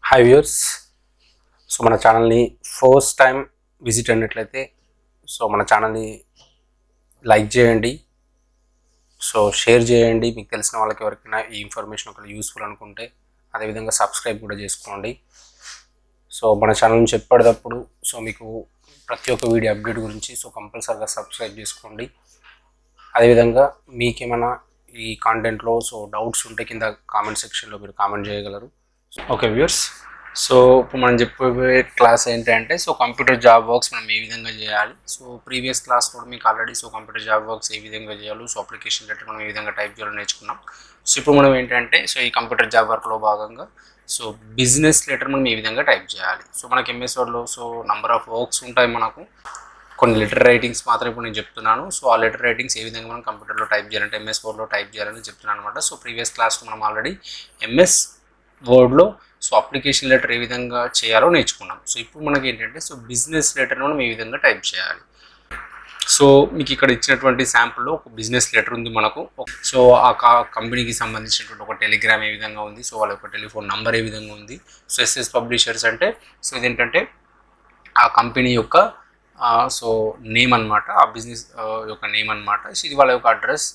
Hi viewers. So మన ఛానల్ని first time visit అయినట్లయితే సో మన ఛానల్ని లైక్ చేయండి, సో షేర్ చేయండి. మీకు తెలిసిన వాళ్ళకి ఎవరికైనా ఈ ఇన్ఫర్మేషన్ ఒకవేళ యూస్ఫుల్ అనుకుంటే అదేవిధంగా సబ్స్క్రైబ్ కూడా చేసుకోండి. సో మన ఛానల్ నుంచి ఎప్పటికప్పుడు సో మీకు ప్రతి ఒక్క వీడియో అప్డేట్ గురించి సో కంపల్సరీగా సబ్స్క్రైబ్ చేసుకోండి. అదేవిధంగా మీకేమైనా ఈ కాంటెంట్లో సో డౌట్స్ ఉంటే కింద కామెంట్ సెక్షన్లో మీరు కామెంట్ చేయగలరు. ఓకే వ్యూర్స్, సో ఇప్పుడు మనం చెప్పే క్లాస్ ఏంటంటే సో కంప్యూటర్ జాబ్ వర్క్స్ మనం ఏ విధంగా చేయాలి. సో ప్రీవియస్ క్లాస్ కూడా మీకు already so computer job works ఏ విధంగా చేయాలి, సో అప్లికేషన్ లెటర్ మనం ఏ విధంగా టైప్ చేయాలో నేర్చుకున్నాం. సో ఇప్పుడు మనం ఏంటంటే సో ఈ కంప్యూటర్ జాబ్ వర్క్లో భాగంగా సో బిజినెస్ లెటర్ మనం ఏ విధంగా టైప్ చేయాలి. సో మనకి ఎంఎస్ వర్డ్లో సో నంబర్ ఆఫ్ వర్క్స్ ఉంటాయి, మనకు కొన్ని లెటర్ రైటింగ్స్ మాత్రం ఇప్పుడు నేను చెప్తున్నాను. సో ఆ లెటర్ రైటింగ్స్ ఏ విధంగా మనం కంప్యూటర్లో టైప్ చేయాలంటే ఎంఎస్ వర్డ్లో టైప్ చేయాలని చెప్తున్నాను అనమాట. సో ప్రీవియస్ క్లాస్లో మనం ఆల్రెడీ ఎంఎస్ వర్డ్లో సో అప్లికేషన్ లెటర్ ఏ విధంగా చేయాలో నేర్చుకున్నాం. సో ఇప్పుడు మనకి ఏంటంటే సో బిజినెస్ లెటర్ మనం ఏ విధంగా టైప్ చేయాలి. సో మీకు ఇక్కడ ఇచ్చినటువంటి శాంపుల్లో ఒక బిజినెస్ లెటర్ ఉంది మనకు. సో ఆ కంపెనీకి సంబంధించినటువంటి ఒక టెలిగ్రామ్ ఏ విధంగా ఉంది, సో వాళ్ళ యొక్క టెలిఫోన్ నంబర్ ఏ విధంగా ఉంది. సో ఎస్ఎస్ పబ్లిషర్స్ అంటే సో ఇదేంటంటే ఆ కంపెనీ యొక్క సో నేమ్ అనమాట, ఆ బిజినెస్ యొక్క నేమ్ అనమాట. సో ఇది వాళ్ళ యొక్క అడ్రస్,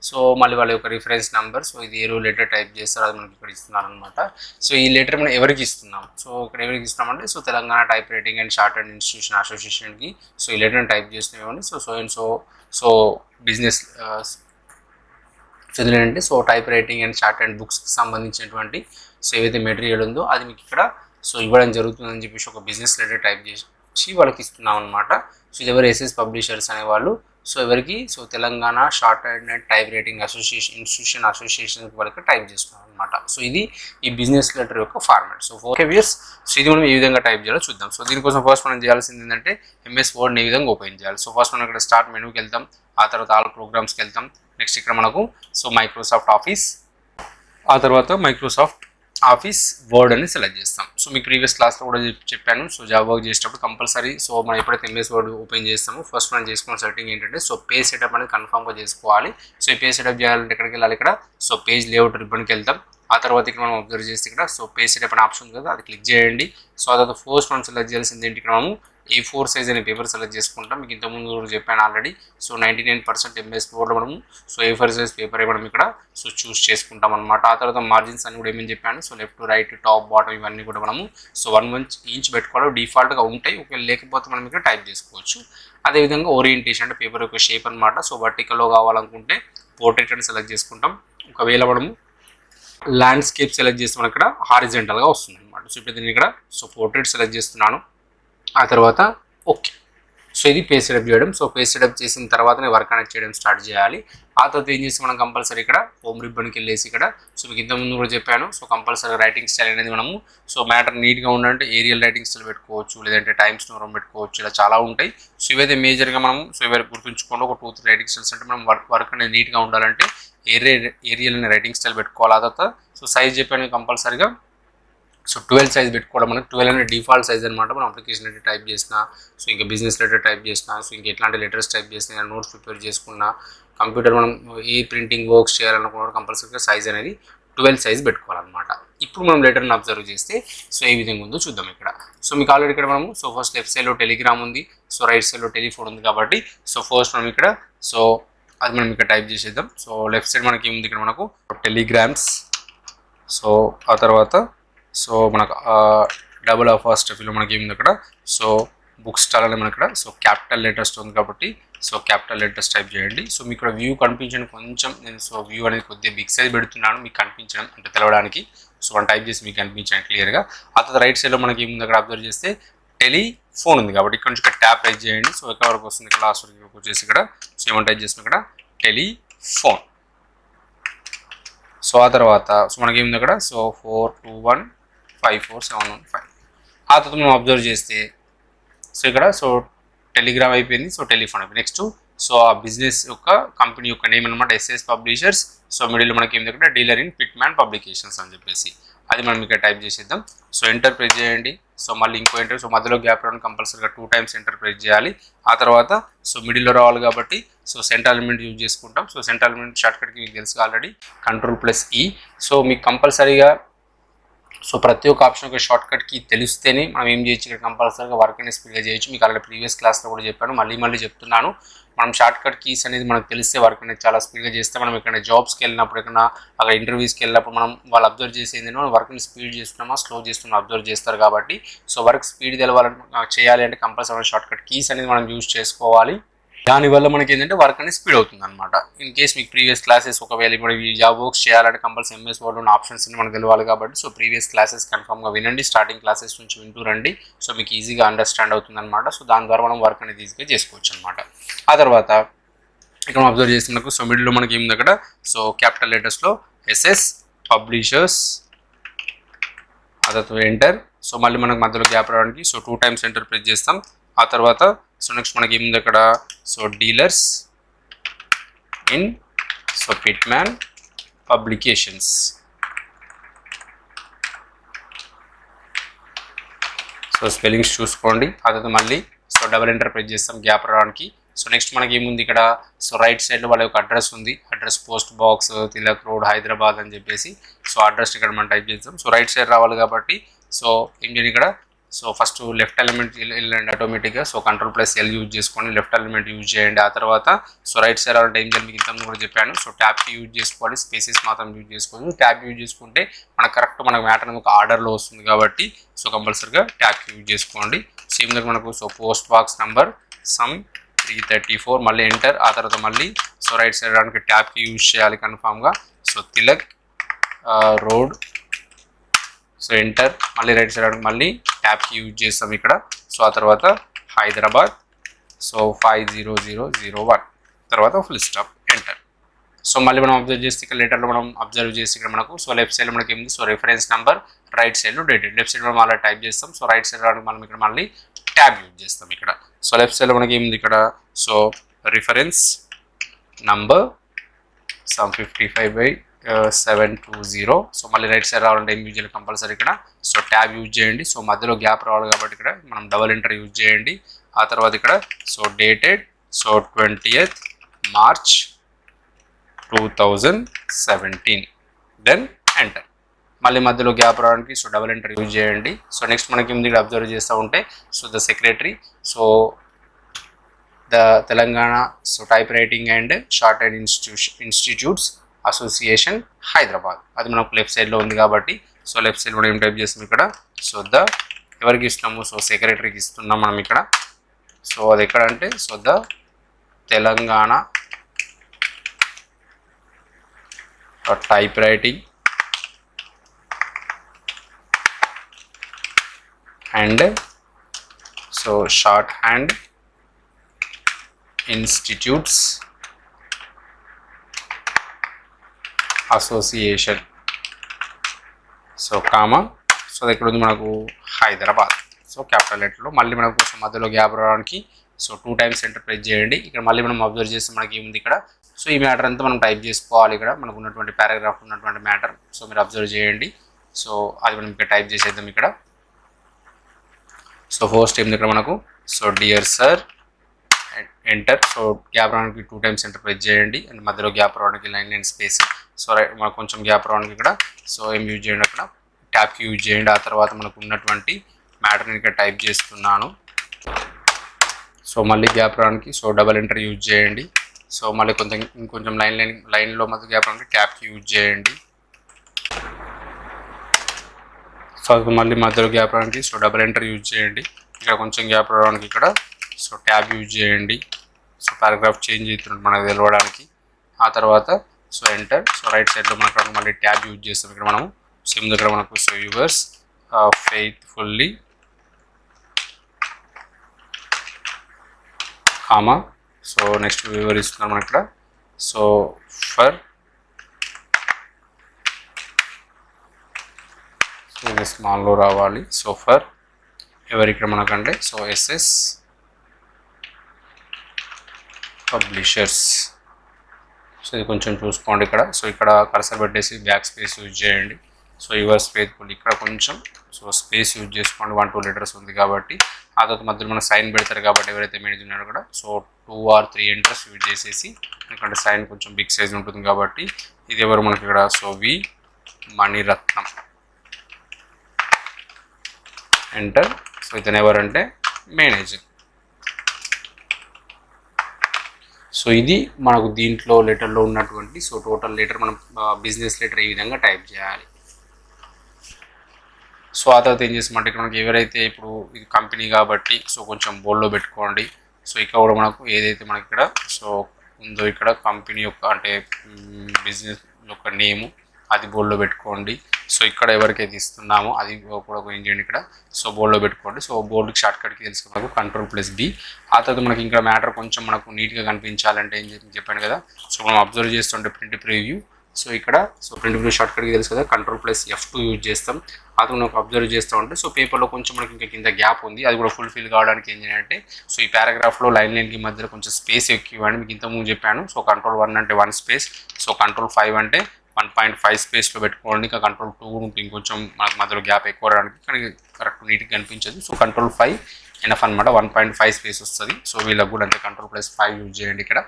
సో మళ్ళీ వాళ్ళ యొక్క రిఫరెన్స్ నెంబర్. సో ఇది ఏ లెటర్ టైప్ చేస్తారో అది మనకి ఇక్కడ ఇస్తున్నారు అనమాట. సో ఈ లెటర్ మనం ఎవరికి ఇస్తున్నాం, సో ఇక్కడ ఎవరికి ఇస్తున్నామంటే so Telangana type writing and short and institution అసోసియేషన్కి సో ఈ లెటర్ని టైప్ చేసినవి. So so and so business చదివినంటే so type writing and short and బుక్స్కి సంబంధించినటువంటి సో ఏవైతే మెటీరియల్ ఉందో అది మీకు ఇక్కడ సో ఇవ్వడం జరుగుతుందని చెప్పేసి ఒక బిజినెస్ లెటర్ టైప్ చేసి వాళ్ళకి ఇస్తున్నాం అనమాట. సో ఇది ఎవరు ఎస్ఎస్ పబ్లిషర్స్ అనేవాళ్ళు. సో ఎవరికి so Telangana short and type writing institution association వరకు టైప్ చేస్తున్నాం అనమాట. సో ఇది ఈ బిజినెస్ లెటర్ యొక్క ఫార్మాట్. సో 4 వ్యూయర్స్, సో ఇది మనం ఏ విధంగా టైప్ చేయాలో చూద్దాం. సో దీనికోసం ఫస్ట్ మనం చేయాల్సింది ఏంటంటే ఎంఎస్ వర్డ్ని ఏ విధంగా ఓపెన్ చేయాలి. సో ఫస్ట్ మనం ఇక్కడ స్టార్ట్ మెనూకి వెళ్తాం, ఆ తర్వాత ఆల్ ప్రోగ్రామ్స్కి వెళ్తాం. నెక్స్ట్ ఇక్కడ మనకు సో మైక్రోసాఫ్ట్ ఆఫీస్, ఆ తర్వాత మైక్రోసాఫ్ట్ ఆఫీస్ వర్డ్ అని సెలెక్ట్ చేస్తాం. సో మీకు ప్రీవియస్ క్లాస్లో కూడా చెప్పాను. సో జాబ్ వర్క్ చేసేటప్పుడు కంపల్సరీ సో మనం ఎప్పుడైతే ఎంఎస్ వర్డ్ ఓపెన్ చేస్తామో ఫస్ట్ మనం చేసుకున్న సెట్టింగ్ ఏంటంటే సో పేజ్ సెటప్ అనేది కన్ఫామ్గా చేసుకోవాలి. సో ఈ పేజ్ సెటప్ చేయాలంటే ఎక్కడికి వెళ్ళాలి, ఇక్కడ సో పేజ్ లేఅవుట్ రిబ్బన్కి వెళ్తాం. ఆ తర్వాత ఇక్కడ మనం అబ్జర్వ్ చేస్తే ఇక్కడ సో పేజ్ సెటప్ అనే ఆప్షన్ ఉంది కదా, అది క్లిక్ చేయండి. సో ఆ తర్వాత ఫస్ట్ మనం సెలెక్ట్ చేయాల్సింది ఏంటి, ఇక్కడ మనము A4 సైజ్ అనే పేపర్ సెలెక్ట్ చేసుకుంటాం. మీకు ఇంతకుముందు కూడా చెప్పాను ఆల్రెడీ. సో 99% ఎంఎస్ వర్డ్లో మనము సో A4 సైజ్ పేపర్ మనం ఇక్కడ సో చూస్ చేసుకుంటాం అనమాట. ఆ తర్వాత మార్జిన్స్ అని కూడా ఏమని చెప్పాను, so left right top bottom ఇవన్నీ కూడా మనము సో 1 ఇంచ్ పెట్టుకోవాలి, డిఫాల్ట్గా ఉంటాయి. ఒకవేళ లేకపోతే మనం ఇక్కడ టైప్ చేసుకోవచ్చు. అదేవిధంగా ఓరియంటేషన్ అంటే పేపర్ యొక్క షేప్ అనమాట. సో వర్టికల్లో కావాలనుకుంటే పోర్ట్రేట్ అని సెలెక్ట్ చేసుకుంటాం. ఒకవేళ మనము ల్యాండ్స్కేప్ సెలెక్ట్ చేస్తే మనకి ఇక్కడ హారిజెంటల్గా వస్తుంది అనమాట. సో ఇప్పుడు నేను ఇక్కడ సో పోర్ట్రేట్ సెలెక్ట్ చేస్తున్నాను. ఆ తర్వాత ఓకే. సో ఇది పేజ్ సెటప్ చేయడం. సో పేజ్ సెటప్ చేసిన తర్వాతనే వర్క్ అనేది చేయడం స్టార్ట్ చేయాలి. ఆ తర్వాత ఏం చేసి మనం కంపల్సరీ ఇక్కడ హోమ్ రిబ్బన్కి వెళ్ళేసి ఇక్కడ సో మీకు ఇంతకుముందు కూడా చెప్పాను. సో కంపల్సరీ రైటింగ్ స్టైల్ అనేది మనము సో మ్యాటర్ నీట్గా ఉండాలంటే ఏరియల్ రైటింగ్ స్టైల్ పెట్టుకోవచ్చు, లేదంటే టైమ్స్ న్యూరం పెట్టుకోవచ్చు, ఇలా చాలా ఉంటాయి. సో ఇవైతే మేజర్గా మనం సో ఇవైతే గుర్తుంచుకోండి. ఒక 2-3 రైటింగ్ స్టైల్స్ అంటే మనం వర్క్ అనేది నీట్గా ఉండాలంటే ఏరియల్ అనే రైటింగ్ స్టైల్ పెట్టుకోవాలి. ఆ తర్వాత సో సైజ్ చెప్పాను కంపల్సరీగా సో 12 సైజ్ పెట్టుకోవడం. మనకి 12 అనేది డిఫాల్ట్ సైజ్ అనమాట. మనం అప్లికేషన్ లెటర్ టైప్ చేసినా, సో ఇంకా బిజినెస్ లెటర్ టైప్ చేసినా, సో ఇంకా ఎట్లాంటి లెటర్స్ టైప్ చేసినా, నోట్స్ ప్రిపేర్ చేసుకున్నా, కంప్యూటర్ మనం ఏ ప్రింటింగ్ వర్క్స్ చేయాలనుకున్న కంపల్సరీగా సైజ్ అనేది 12 సైజ్ పెట్టుకోవాలన్నమాట. ఇప్పుడు మనం లెటర్ని అబ్జర్వ్ చేస్తే సో ఏ విధంగా ఉందో చూద్దాం. ఇక్కడ సో మీకు ఆల్రెడీ ఇక్కడ మనము సో ఫస్ట్ లెఫ్ట్ సైడ్లో టెలిగ్రామ్ ఉంది, సో రైట్ సైడ్లో టెలిఫోన్ ఉంది. కాబట్టి సో ఫస్ట్ మనం ఇక్కడ సో అది మనం ఇక్కడ టైప్ చేసేద్దాం. సో లెఫ్ట్ సైడ్ మనకి ఏముంది, ఇక్కడ మనకు టెలిగ్రామ్స్, సో ఆ తర్వాత సో మనకు డబుల్ అపాస్ట్రఫీలో మనకి ఏముంది అక్కడ సో బుక్ స్టాల్ అని మనకి ఇక్కడ సో క్యాపిటల్ లెటర్స్ ఉంది. కాబట్టి సో క్యాపిటల్ లెటర్స్ టైప్ చేయండి. సో మీకు ఇక్కడ వ్యూ కనిపించడం కొంచెం నేను సో వ్యూ అనేది కొద్దిగా బిగ్ సైజ్ పెడుతున్నాను, మీకు కనిపించడం అంటే తెలవడానికి. సో మనం టైప్ చేసి మీకు కనిపించడం క్లియర్గా. ఆ తర్వాత రైట్ సైడ్లో మనకి ఏముంది అక్కడ అబ్జర్వ్ చేస్తే టెలిఫోన్ ఉంది. కాబట్టి ఇక్కడ నుంచి ఇక్కడ ట్యాప్ టైప్ చేయండి. సో ఎక్కడ వరకు వస్తుంది, ఇక్కడ లాస్ట్ వరకు వచ్చేసి ఇక్కడ సో ఏమైనా టైప్ చేసిన ఇక్కడ టెలిఫోన్. సో ఆ తర్వాత సో మనకి ఏముంది అక్కడ సో 4215475. ఆ తర్వాత మనం అబ్జర్వ్ చేస్తే సో ఇక్కడ సో టెలిగ్రామ్ అయిపోయింది, సో టెలిఫోన్ అయిపోయింది. నెక్స్ట్ సో ఆ బిజినెస్ యొక్క కంపెనీ యొక్క నేమ్ అనమాట ఎస్ఎస్ పబ్లిషర్స్. సో మిడిల్ మనకి ఏమిటి అక్కడ డీలర్ ఇన్ పిట్మ్యాన్ పబ్లికేషన్స్ అని చెప్పేసి అది మనం ఇక్కడ టైప్ చేసేద్దాం. సో ఎంటర్ ప్రెస్ చేయండి. సో మళ్ళీ ఇంకో ఎంటర్, సో మధ్యలో గ్యాప్ రావడానికి కంపల్సరీగా 2 టైమ్స్ ఎంటర్ ప్రెస్ చేయాలి. ఆ తర్వాత సో మిడిల్లో రావాలి కాబట్టి సో సెంటర్ ఎలిమెంట్ యూజ్ చేసుకుంటాం. సో సెంటర్ ఎలిమెంట్ షార్ట్కట్కి మీకు తెలుసు ఆల్రెడీ, Ctrl+E. సో మీకు కంపల్సరీగా సో ప్రతి ఒక్క ఆప్షన్ ఒక షార్ట్ కట్ కీ తెలిస్తేనే మనం ఏం చేయొచ్చు, ఇక్కడ కంపల్సరీగా వర్క్ అనేది స్పీడ్గా చేయొచ్చు. మీకు ఆల్రెడీ ప్రీవియస్ క్లాస్లో కూడా చెప్పాను, మళ్ళీ చెప్తున్నాను. మనం షార్ట్ కట్ కీస్ అనేది మనకు తెలిస్తే వర్క్ అనేది చాలా స్పీడ్గా చేస్తే మనం ఇక్కడ జాబ్స్కి వెళ్ళినప్పుడు, ఎక్కడ అక్కడ ఇంటర్వ్యూస్కి వెళ్ళినప్పుడు మనం వాళ్ళు అబ్జర్వ్ చేసేది మనం వర్క్ని స్పీడ్ చేస్తున్నామా స్లో చేస్తున్నామా అబ్జర్వ్ చేస్తారు. కాబట్టి సో వర్క్ స్పీడ్ చేయాలి అంటే కంపల్సరీ షార్ట్ కట్ కీస్ అనేది మనం యూజ్ చేసుకోవాలి. దానివల్ల మనకి ఏంటంటే వర్క్ అనేది స్పీడ్ అవుతుంది అనమాట. ఇన్ కేస్ మీకు ప్రీవియస్ క్లాసెస్ ఒకవేళ ఇప్పుడు ఈ జాబ్ వర్క్స్ చేయాలంటే కంపల్సరీ ఎంఎస్ వర్డ్ ఉన్న ఆప్షన్స్ మనకు తెలియాలి. కాబట్టి సో ప్రీవియస్ క్లాసెస్ కన్ఫర్మ్గా వినండి, స్టార్టింగ్ క్లాసెస్ నుంచి వింటూ రండి. సో మీకు ఈజీగా అండర్స్టాండ్ అవుతుంది అనమాట. సో దాని ద్వారా మనం వర్క్ అనేది ఈజీగా చేసుకోవచ్చు అనమాట. ఆ తర్వాత ఇక్కడ అబ్జర్వ్ చేస్తే మనకు సో మిడిల్లో మనకి ఏముంది అక్కడ, సో క్యాపిటల్ లెటర్స్లో ఎస్ఎస్ పబ్లిషర్స్, ఆ తర్వాత ఎంటర్. సో మళ్ళీ మనకు మధ్యలో గ్యాప్ రావడానికి సో 2 times ఎంటర్ ప్రెస్ చేస్తాం. ఆ తర్వాత సో నెక్స్ట్ మనకి ఏముంది అక్కడ, so dealers in so Pitman publications. So spellings చూసుకోండి. ఆ తర్వాత మళ్ళీ సో డబుల్ ఎంటర్ ప్రెస్ చేస్తాం గ్యాప్ రావడానికి. సో నెక్స్ట్ మనకి ఏముంది ఇక్కడ, సో రైట్ సైడ్లో వాళ్ళ యొక్క అడ్రస్ ఉంది, address post box Tilak road Hyderabad అని చెప్పేసి. సో అడ్రస్ ఇక్కడ మనం టైప్ చేస్తాం. సో రైట్ సైడ్ రావాలి కాబట్టి సో ఏం చేయండి ఇక్కడ, సో ఫస్ట్ లెఫ్ట్ ఎలిమెంట్ వెళ్ళండి ఆటోమేటిక్గా. సో Ctrl+L యూజ్ చేసుకోండి, లెఫ్ట్ ఎలిమెంట్ యూజ్ చేయండి. ఆ తర్వాత సో రైట్ సైడ్ రావాలంటే ఏం చేయాలి మీకు ఇంతకుముందు కూడా చెప్పాను. సో ట్యాబ్కి యూజ్ చేసుకోవాలి, స్పేసెస్ మాత్రం యూజ్ చేసుకోవాలి. ట్యాబ్ యూజ్ చేసుకుంటే మనకు కరెక్ట్ మనకు మ్యాటర్ అనేది ఒక ఆర్డర్లో వస్తుంది. కాబట్టి సో కంపల్సరీగా ట్యాబ్కి యూజ్ చేసుకోండి. సేమ్ దగ్గర మనకు so post box number some 334 మళ్ళీ ఎంటర్. ఆ తర్వాత మళ్ళీ సో రైట్ సైడ్ రావడానికి ట్యాబ్కి యూజ్ చేయాలి కన్ఫామ్గా. So Tilak road, so enter. మళ్ళీ రైట్ సైడ్ మళ్ళీ ట్యాబ్కి యూజ్ చేస్తాం ఇక్కడ. సో ఆ తర్వాత హైదరాబాద్, సో 50001 తర్వాత ఫుల్ స్టాప్ ఎంటర్. సో మళ్ళీ మనం అబ్జర్వ్ చేస్తే ఇక్కడ లెటర్లో మనం అబ్జర్వ్ చేస్తే ఇక్కడ మనకు సో లెఫ్ట్ సైడ్లో మనకి ఏముంది, సో రెఫరెన్స్ నెంబర్, రైట్ సైడ్లో డేటెడ్. లెఫ్ట్ సైడ్ మనం అలా టైప్ చేస్తాం. సో రైట్ సైడ్ రావడానికి మనం ఇక్కడ మళ్ళీ ట్యాబ్ యూజ్ చేస్తాం ఇక్కడ. సో లెఫ్ట్ సైడ్లో మనకి ఏముంది ఇక్కడ, so reference number some 55/720. So మళ్ళీ రైట్ సైడ్ రావాలంటే ఏం యూజ్ చేయాలి కంపల్సరీ ఇక్కడ, సో ట్యాబ్ యూజ్ చేయండి. సో మధ్యలో గ్యాప్ రావాలి కాబట్టి ఇక్కడ మనం డబల్ ఎంటర్ యూజ్ చేయండి. ఆ తర్వాత ఇక్కడ so dated, so 20th March 2017 then enter. మళ్ళీ మధ్యలో గ్యాప్ రావడానికి సో డబల్ ఎంటర్ యూజ్ చేయండి. సో నెక్స్ట్ మనకి ముందు ఇక్కడ అబ్జర్వ్ చేస్తూ ఉంటే so the secretary, so the Telangana so type writing and short and institutes association Hyderabad, అది మనకు లెఫ్ట్ సైడ్లో ఉంది. కాబట్టి సో లెఫ్ట్ సైడ్ మనం ఏం టైప్ చేస్తాం ఇక్కడ, సో ద ఎవరికి ఇస్తున్నాము, సో సెక్రటరీకి ఇస్తున్నాం మనం ఇక్కడ. సో అది ఎక్కడ అంటే so the Telangana type writing and so short hand institutes association, so comma, so అది ఎక్కడ ఉంది మనకు హైదరాబాద్. సో క్యాపిటల్ లెటర్లో మళ్ళీ మనకు మధ్యలో గ్యాప్ రావడానికి సో 2 times ఎంటర్ ప్రెస్ చేయండి. ఇక్కడ మళ్ళీ మనం అబ్జర్వ్ చేస్తే మనకి ఏముంది ఇక్కడ, సో ఈ మ్యాటర్ అంతా మనం టైప్ చేసుకోవాలి. ఇక్కడ మనకు ఉన్నటువంటి పారాగ్రాఫ్ ఉన్నటువంటి మ్యాటర్ సో మీరు అబ్జర్వ్ చేయండి. సో అది మనం ఇక్కడ టైప్ చేసేద్దాం ఇక్కడ. సో ఫస్ట్ ఏం ఇక్కడ మనకు so dear sir enter. So gap రావడానికి 2 times ఎంటర్ ప్రెస్ చేయండి. అండ్ మధ్యలో గ్యాప్ రావడానికి లైన్ స్పేస్. సో మనకు కొంచెం గ్యాప్ రావడానికి ఇక్కడ సో ఏం యూజ్ చేయండి, అక్కడ ట్యాబ్కి యూజ్ చేయండి. ఆ తర్వాత మనకు ఉన్నటువంటి మ్యాటర్ని ఇక్కడ టైప్ చేస్తున్నాను. సో మళ్ళీ గ్యాప్ రావడానికి సో డబల్ ఎంటర్ యూజ్ చేయండి. సో మళ్ళీ ఇంకొంచెం లైన్లో మధ్య గ్యాప్ రావడానికి ట్యాబ్కి యూజ్ చేయండి. సో మళ్ళీ మధ్యలో గ్యాప్ రావడానికి సో డబల్ ఎంటర్ యూజ్ చేయండి. ఇక్కడ కొంచెం గ్యాప్ రావడానికి ఇక్కడ సో ట్యాబ్ యూజ్ చేయండి. సో పారాగ్రాఫ్ చేంజ్ అవుతుంది మనకు తెలవడానికి. ఆ తర్వాత సో ఎంటర్. సో రైట్ సైడ్లో మనకు మళ్ళీ ట్యాబ్ యూజ్ చేస్తాం ఇక్కడ మనము. సిమ్ దగ్గర మనకు so yours faithfully comma. So next viewer ఇస్తున్నాం మనం ఇక్కడ. సో ఫర్ సో ఇది స్మాల్లో రావాలి. సో ఫర్ ఎవరు ఇక్కడ మనకంటే సో ఎస్ఎస్ పబ్లిషర్స్. సో ఇది కొంచెం చూసుకోండి ఇక్కడ. సో ఇక్కడ కర్సర్ పెట్టేసి బ్యాక్ స్పేస్ యూజ్ చేయండి. సో యువర్స్ ఫెయిత్ఫుల్ ఇక్కడ కొంచెం సో స్పేస్ యూజ్ చేసుకోండి, 1-2 letters ఉంది కాబట్టి. ఆ తర్వాత మధ్యలో మనం సైన్ పెడతారు కాబట్టి ఎవరైతే మేనేజ్ ఉన్నారో కూడా సో 2 or 3 ఎంటర్స్ యూజ్ చేసేసి, ఎందుకంటే సైన్ కొంచెం బిగ్ సైజ్ ఉంటుంది కాబట్టి. ఇది ఎవరు మనకి ఇక్కడ so we Mani Ratnam. Enter. So ఇతను ఎవరంటే మేనేజర్. సో ఇది మనకు దీంట్లో లెటర్లో ఉన్నటువంటి సో టోటల్ లెటర్ మనం బిజినెస్ లెటర్ ఈ విధంగా టైప్ చేయాలి. సో ఆ తర్వాత ఏం చేస్తామంటే ఇక్కడ మనకి ఎవరైతే ఇప్పుడు ఇది కంపెనీ కాబట్టి సో కొంచెం బోల్డ్లో పెట్టుకోండి. సో ఇక్కడ కూడా మనకు ఏదైతే మనకి ఇక్కడ సో ఉందో ఇక్కడ కంపెనీ యొక్క అంటే బిజినెస్ యొక్క నేము అది బోల్డ్లో పెట్టుకోండి. సో ఇక్కడ ఎవరికైతే ఇస్తున్నామో అది కూడా ఏం చేయండి ఇక్కడ సో బోల్డ్లో పెట్టుకోండి. సో బోల్డ్కి షార్ట్ కట్కి తెలుసు మనకు Ctrl+B. ఆ తర్వాత మనకి ఇంకా మ్యాటర్ కొంచెం మనకు నీట్గా కనిపించాలంటే ఏం చెప్పాను కదా. సో మనం అబ్జర్వ్ చేస్తుంటే ప్రింట్ ప్రివ్యూ. సో ఇక్కడ సో ప్రింట్ ప్రివ్యూ షార్ట్ కట్కి తెలుసు కదా Ctrl+F2 యూజ్ చేస్తాం. అది మనకు అబ్జర్వ్ చేస్తూ ఉంటే సో పేపర్లో కొంచెం మనకి ఇంకా కింద గ్యాప్ ఉంది, అది కూడా ఫుల్ఫిల్ కావడానికి ఏం చేయాలంటే సో ఈ పారాగ్రాఫ్లో లైన్కి మధ్యలో కొంచెం స్పేస్ ఎక్కువ ఇవ్వండి. మీకు ఇంతకుముందు చెప్పాను. సో Ctrl+1 అంటే 1 స్పేస్, సో Ctrl+5 అంటే 1.5 స్పేస్లో పెట్టుకోండి. ఇంకా Ctrl+2 ఇంకొంచెం మనకు మధ్యలో గ్యాప్ ఎక్కువ రావడానికి కానీ కరెక్ట్ నీట్గా కనిపించదు. సో Ctrl+5 ఎనఫ్ అనమాట, 1.5 స్పేస్ వస్తుంది. సో వీళ్ళకి కూడా అంతే Ctrl+5 యూజ్ చేయండి ఇక్కడ.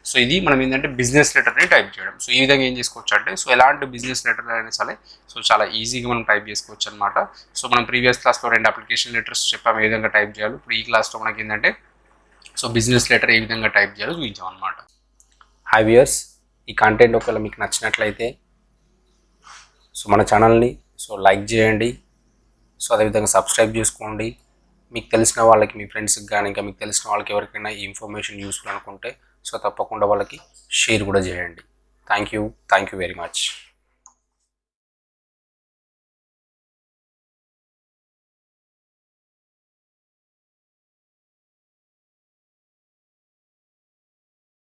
సో ఇది మనం ఏంటంటే బిజినెస్ లెటర్ని టైప్ చేయడం. సో ఈ విధంగా ఏం చేసుకోవచ్చు అంటే సో ఎలాంటి బిజినెస్ లెటర్ అయినా సరే సో చాలా ఈజీగా మనం టైప్ చేసుకోవచ్చు అనమాట. సో మనం ప్రీవియస్ క్లాస్లో 2 అప్లికేషన్ లెటర్స్ చెప్పాము ఏ విధంగా టైప్ చేయాలి. ఇప్పుడు ఈ క్లాస్లో మనకి ఏంటంటే సో బిజినెస్ లెటర్ ఏ విధంగా టైప్ చేయాలో చూపించాం అనమాట. హై వ్యూయర్స్, ఈ కంటెంట్ ఒకవేళ మీకు నచ్చినట్లయితే సో మన ఛానల్ని సో లైక్ చేయండి. సో అదేవిధంగా సబ్స్క్రైబ్ చేసుకోండి. మీకు తెలిసిన వాళ్ళకి మీ ఫ్రెండ్స్కి కానీ ఇంకా మీకు తెలిసిన వాళ్ళకి ఎవరికైనా ఈ ఇన్ఫర్మేషన్ యూస్ఫుల్ అనుకుంటే సో తప్పకుండా వాళ్ళకి షేర్ కూడా చేయండి. Thank you very much.